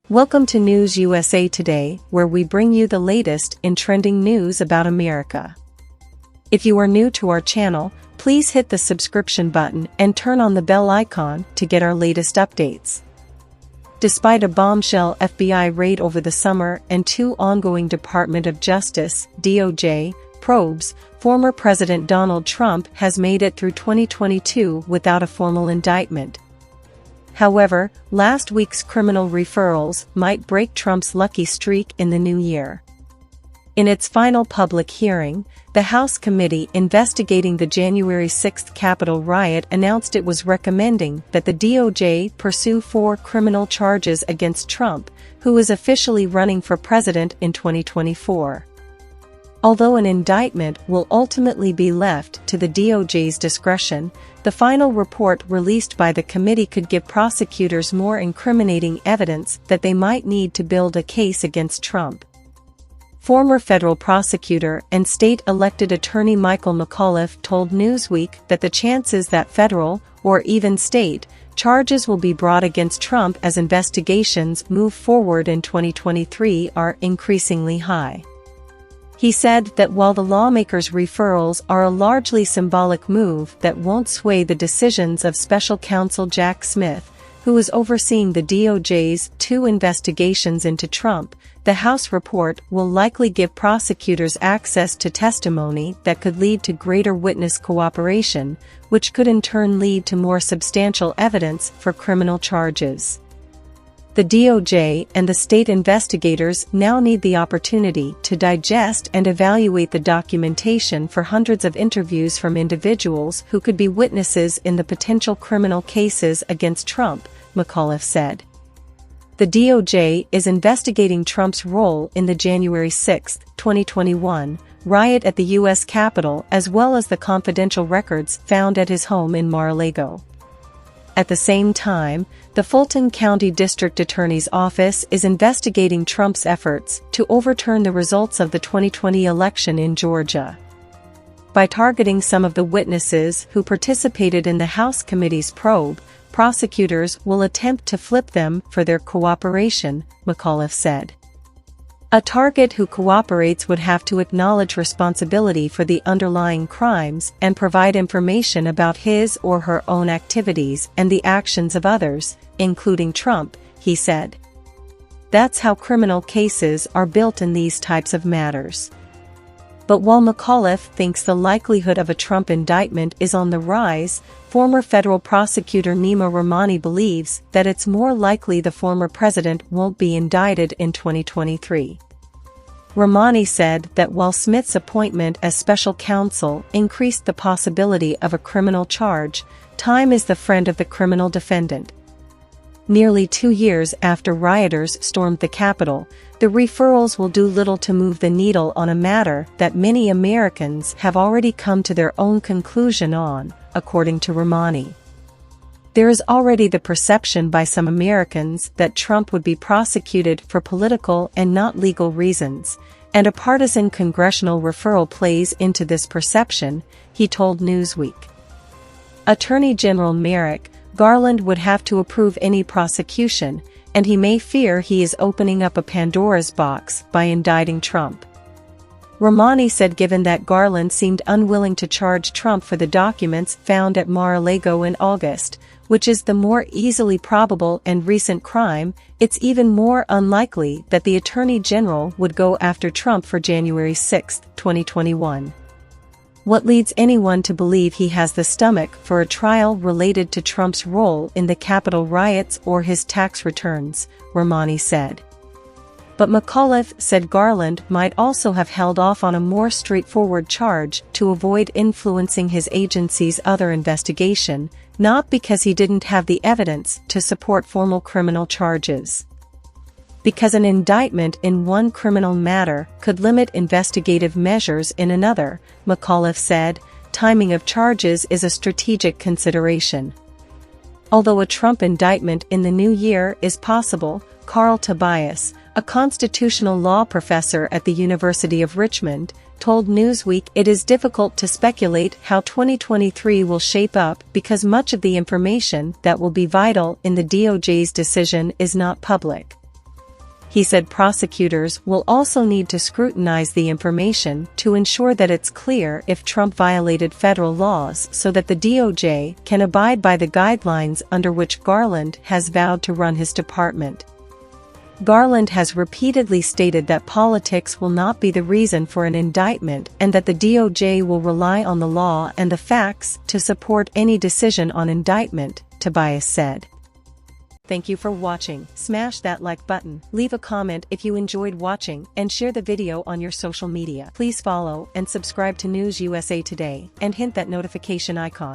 Welcome to News USA Today, where we bring you the latest in trending news about America. If you are new to our channel, please hit the subscription button and turn on the bell icon to get our latest updates. Despite a bombshell FBI raid over the summer and two ongoing Department of Justice (DOJ) probes, former President Donald Trump has made it through 2022 without a formal indictment. However, last week's criminal referrals might break Trump's lucky streak in the new year. In its final public hearing, the House committee investigating the January 6 Capitol riot announced it was recommending that the DOJ pursue 4 criminal charges against Trump, who is officially running for president in 2024. Although an indictment will ultimately be left to the DOJ's discretion, the final report released by the committee could give prosecutors more incriminating evidence that they might need to build a case against Trump. Former federal prosecutor and state elected attorney Michael McAuliffe told Newsweek that the chances that federal, or even state, charges will be brought against Trump as investigations move forward in 2023 are increasingly high. He said that while the lawmakers' referrals are a largely symbolic move that won't sway the decisions of special counsel Jack Smith, who is overseeing the DOJ's 2 investigations into Trump, the House report will likely give prosecutors access to testimony that could lead to greater witness cooperation, which could in turn lead to more substantial evidence for criminal charges. The DOJ and the state investigators now need the opportunity to digest and evaluate the documentation for hundreds of interviews from individuals who could be witnesses in the potential criminal cases against Trump, McAuliffe said. The DOJ is investigating Trump's role in the January 6, 2021, riot at the U.S. Capitol as well as the confidential records found at his home in Mar-a-Lago. At the same time, the Fulton County District Attorney's Office is investigating Trump's efforts to overturn the results of the 2020 election in Georgia. By targeting some of the witnesses who participated in the House committee's probe, prosecutors will attempt to flip them for their cooperation, McAuliffe said. A target who cooperates would have to acknowledge responsibility for the underlying crimes and provide information about his or her own activities and the actions of others, including Trump, he said. That's how criminal cases are built in these types of matters. But while McAuliffe thinks the likelihood of a Trump indictment is on the rise, former federal prosecutor Nima Rahmani believes that it's more likely the former president won't be indicted in 2023. Rahmani said that while Smith's appointment as special counsel increased the possibility of a criminal charge, time is the friend of the criminal defendant. Nearly 2 years after rioters stormed the Capitol, the referrals will do little to move the needle on a matter that many Americans have already come to their own conclusion on, according to Rahmani. There is already the perception by some Americans that Trump would be prosecuted for political and not legal reasons, and a partisan congressional referral plays into this perception, he told Newsweek. Attorney General Merrick Garland would have to approve any prosecution, and he may fear he is opening up a Pandora's box by indicting Trump. Rahmani said given that Garland seemed unwilling to charge Trump for the documents found at Mar-a-Lago in August, which is the more easily probable and recent crime, it's even more unlikely that the Attorney General would go after Trump for January 6, 2021. What leads anyone to believe he has the stomach for a trial related to Trump's role in the Capitol riots or his tax returns, Rahmani said. But McAuliffe said Garland might also have held off on a more straightforward charge to avoid influencing his agency's other investigation, not because he didn't have the evidence to support formal criminal charges. Because an indictment in one criminal matter could limit investigative measures in another, McAuliffe said, timing of charges is a strategic consideration. Although a Trump indictment in the new year is possible, Carl Tobias, a constitutional law professor at the University of Richmond, told Newsweek it is difficult to speculate how 2023 will shape up because much of the information that will be vital in the DOJ's decision is not public. He said prosecutors will also need to scrutinize the information to ensure that it's clear if Trump violated federal laws so that the DOJ can abide by the guidelines under which Garland has vowed to run his department. Garland has repeatedly stated that politics will not be the reason for an indictment and that the DOJ will rely on the law and the facts to support any decision on indictment, Tobias said. Thank you for watching. Smash that like button, leave a comment if you enjoyed watching, and share the video on your social media. Please follow and subscribe to News USA Today, and hit that notification icon.